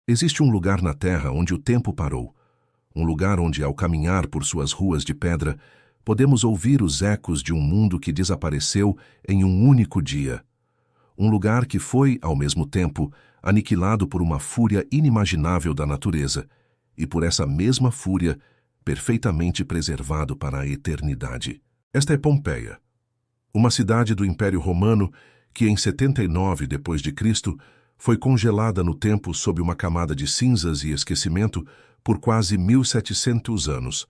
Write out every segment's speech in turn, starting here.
Existe um lugar na Terra onde o tempo parou. Um lugar onde, ao caminhar por suas ruas de pedra, podemos ouvir os ecos de um mundo que desapareceu em um único dia. Um lugar que foi, ao mesmo tempo, aniquilado por uma fúria inimaginável da natureza, e por essa mesma fúria, perfeitamente preservado para a eternidade. Esta é Pompeia, uma cidade do Império Romano que em 79 d.C. foi congelada no tempo sob uma camada de cinzas e esquecimento por quase 1700 anos.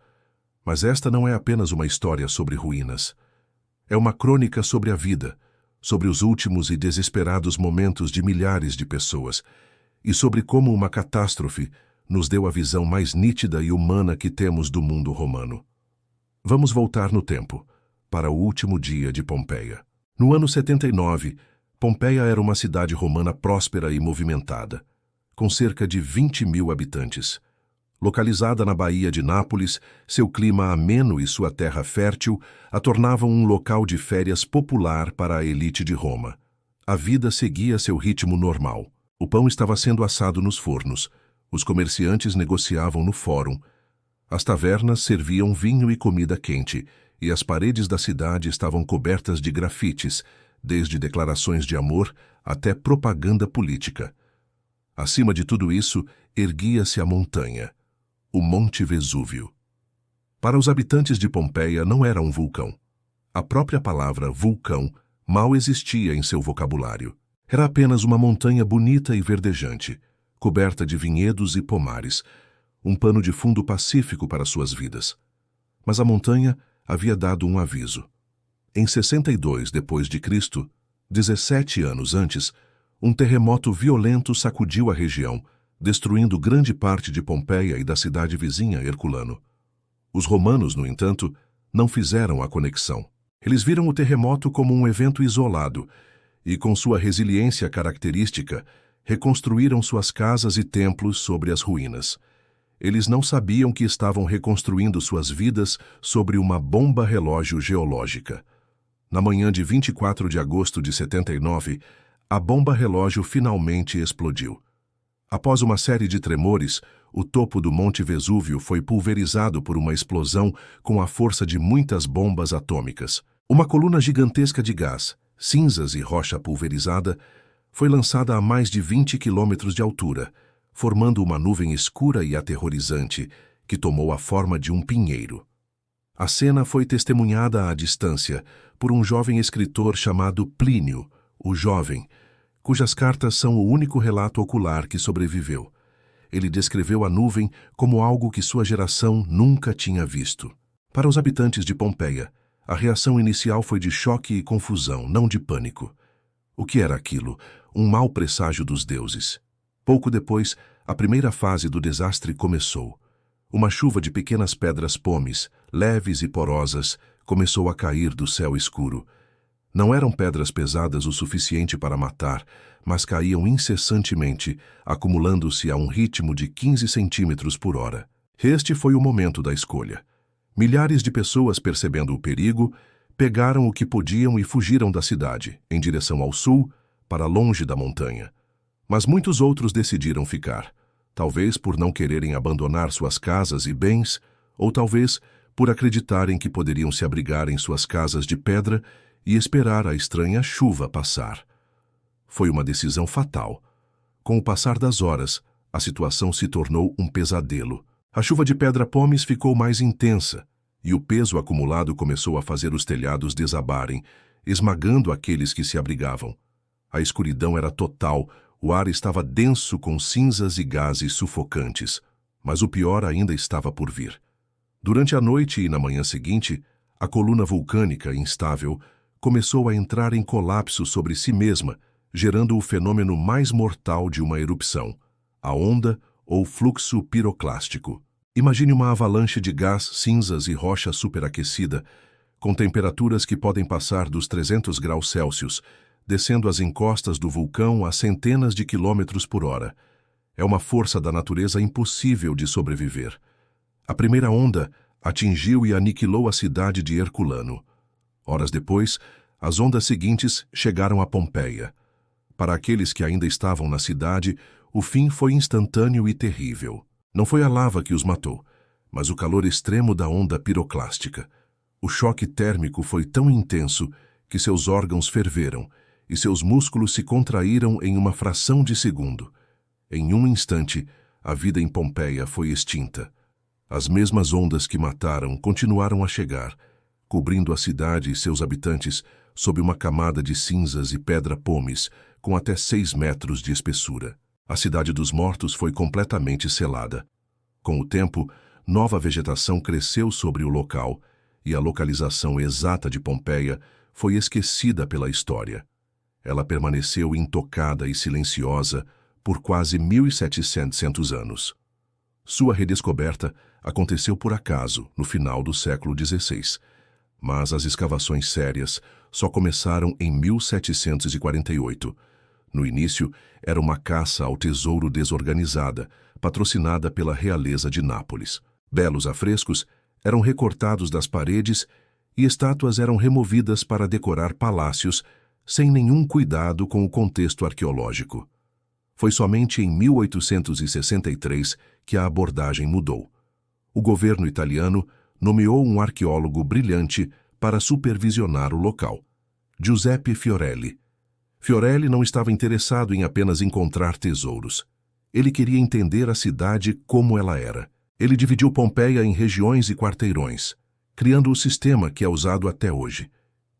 Mas esta não é apenas uma história sobre ruínas. É uma crônica sobre a vida, sobre os últimos e desesperados momentos de milhares de pessoas, e sobre como uma catástrofe nos deu a visão mais nítida e humana que temos do mundo romano. Vamos voltar no tempo, para o último dia de Pompeia. No ano 79, Pompeia era uma cidade romana próspera e movimentada, com cerca de 20.000 habitantes. Localizada na Baía de Nápoles, seu clima ameno e sua terra fértil a tornavam um local de férias popular para a elite de Roma. A vida seguia seu ritmo normal. O pão estava sendo assado nos fornos, os comerciantes negociavam no fórum, as tavernas serviam vinho e comida quente, e as paredes da cidade estavam cobertas de grafites, desde declarações de amor até propaganda política. Acima de tudo isso, erguia-se a montanha, o Monte Vesúvio. Para os habitantes de Pompeia não era um vulcão. A própria palavra vulcão mal existia em seu vocabulário. Era apenas uma montanha bonita e verdejante, coberta de vinhedos e pomares, um pano de fundo pacífico para suas vidas. Mas a montanha havia dado um aviso. Em 62 d.C., 17 anos antes, um terremoto violento sacudiu a região, destruindo grande parte de Pompeia e da cidade vizinha Herculano. Os romanos, no entanto, não fizeram a conexão. Eles viram o terremoto como um evento isolado e, com sua resiliência característica, reconstruíram suas casas e templos sobre as ruínas. Eles não sabiam que estavam reconstruindo suas vidas sobre uma bomba-relógio geológica. Na manhã de 24 de agosto de 79, a bomba-relógio finalmente explodiu. Após uma série de tremores, o topo do Monte Vesúvio foi pulverizado por uma explosão com a força de muitas bombas atômicas. Uma coluna gigantesca de gás, cinzas e rocha pulverizada foi lançada a mais de 20 quilômetros de altura, formando uma nuvem escura e aterrorizante que tomou a forma de um pinheiro. A cena foi testemunhada à distância por um jovem escritor chamado Plínio, o Jovem, cujas cartas são o único relato ocular que sobreviveu. Ele descreveu a nuvem como algo que sua geração nunca tinha visto. Para os habitantes de Pompeia, a reação inicial foi de choque e confusão, não de pânico. O que era aquilo? Um mau presságio dos deuses. Pouco depois, a primeira fase do desastre começou. Uma chuva de pequenas pedras pomes, leves e porosas, começou a cair do céu escuro. Não eram pedras pesadas o suficiente para matar, mas caíam incessantemente, acumulando-se a um ritmo de 15 centímetros por hora. Este foi o momento da escolha. Milhares de pessoas, percebendo o perigo, pegaram o que podiam e fugiram da cidade, em direção ao sul, para longe da montanha. Mas muitos outros decidiram ficar, talvez por não quererem abandonar suas casas e bens, ou talvez por acreditarem que poderiam se abrigar em suas casas de pedra e esperar a estranha chuva passar. Foi uma decisão fatal. Com o passar das horas, a situação se tornou um pesadelo. A chuva de pedra pomes ficou mais intensa, e o peso acumulado começou a fazer os telhados desabarem, esmagando aqueles que se abrigavam. A escuridão era total, o ar estava denso com cinzas e gases sufocantes, mas o pior ainda estava por vir. Durante a noite e na manhã seguinte, a coluna vulcânica instável começou a entrar em colapso sobre si mesma, gerando o fenômeno mais mortal de uma erupção, a onda ou fluxo piroclástico. Imagine uma avalanche de gás, cinzas e rocha superaquecida, com temperaturas que podem passar dos 300 graus Celsius, descendo as encostas do vulcão a centenas de quilômetros por hora. É uma força da natureza impossível de sobreviver. A primeira onda atingiu e aniquilou a cidade de Herculano. Horas depois, as ondas seguintes chegaram a Pompeia. Para aqueles que ainda estavam na cidade, O fim foi instantâneo e terrível. Não foi a lava que os matou, mas o calor extremo da onda piroclástica. O choque térmico foi tão intenso que seus órgãos ferveram e seus músculos se contraíram em uma fração de segundo. Em um instante, a vida em Pompeia foi extinta. As mesmas ondas que mataram continuaram a chegar, cobrindo a cidade e seus habitantes sob uma camada de cinzas e pedra-pomes com até 6 metros de espessura. A cidade dos mortos foi completamente selada. Com o tempo, nova vegetação cresceu sobre o local e a localização exata de Pompeia foi esquecida pela história. Ela permaneceu intocada e silenciosa por quase 1.700 anos. Sua redescoberta aconteceu por acaso no final do século XVI, mas as escavações sérias só começaram em 1748. No início, era uma caça ao tesouro desorganizada, patrocinada pela realeza de Nápoles. Belos afrescos eram recortados das paredes e estátuas eram removidas para decorar palácios, sem nenhum cuidado com o contexto arqueológico. Foi somente em 1863 que a abordagem mudou. O governo italiano nomeou um arqueólogo brilhante para supervisionar o local, Giuseppe Fiorelli. Fiorelli não estava interessado em apenas encontrar tesouros. Ele queria entender a cidade como ela era. Ele dividiu Pompeia em regiões e quarteirões, criando o sistema que é usado até hoje.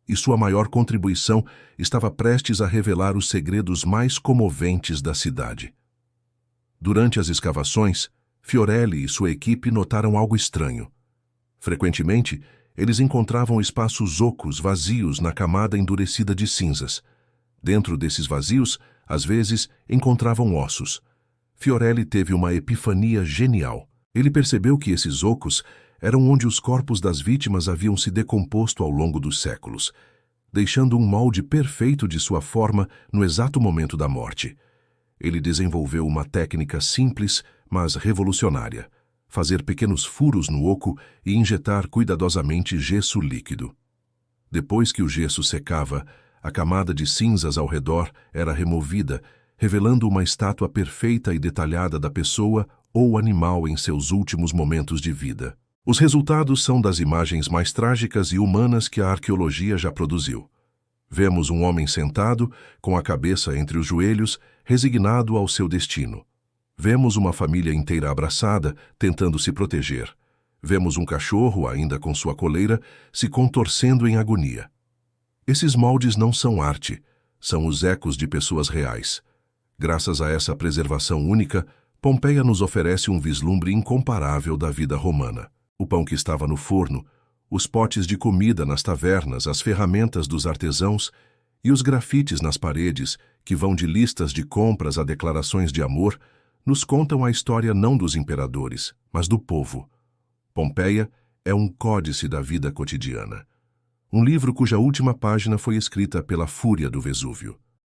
E sua maior contribuição estava prestes a revelar os segredos mais comoventes da cidade. Durante as escavações, Fiorelli e sua equipe notaram algo estranho. Frequentemente, eles encontravam espaços ocos vazios na camada endurecida de cinzas. Dentro desses vazios, às vezes, encontravam ossos. Fiorelli teve uma epifania genial. Ele percebeu que esses ocos eram onde os corpos das vítimas haviam se decomposto ao longo dos séculos, deixando um molde perfeito de sua forma no exato momento da morte. Ele desenvolveu uma técnica simples, mas revolucionária: fazer pequenos furos no oco e injetar cuidadosamente gesso líquido. Depois que o gesso secava, a camada de cinzas ao redor era removida, revelando uma estátua perfeita e detalhada da pessoa ou animal em seus últimos momentos de vida. Os resultados são das imagens mais trágicas e humanas que a arqueologia já produziu. Vemos um homem sentado, com a cabeça entre os joelhos, resignado ao seu destino. Vemos uma família inteira abraçada, tentando se proteger. Vemos um cachorro, ainda com sua coleira, se contorcendo em agonia. Esses moldes não são arte, são os ecos de pessoas reais. Graças a essa preservação única, Pompeia nos oferece um vislumbre incomparável da vida romana. O pão que estava no forno, os potes de comida nas tavernas, as ferramentas dos artesãos e os grafites nas paredes, que vão de listas de compras a declarações de amor, nos contam a história não dos imperadores, mas do povo. Pompeia é um códice da vida cotidiana. Um livro cuja última página foi escrita pela fúria do Vesúvio.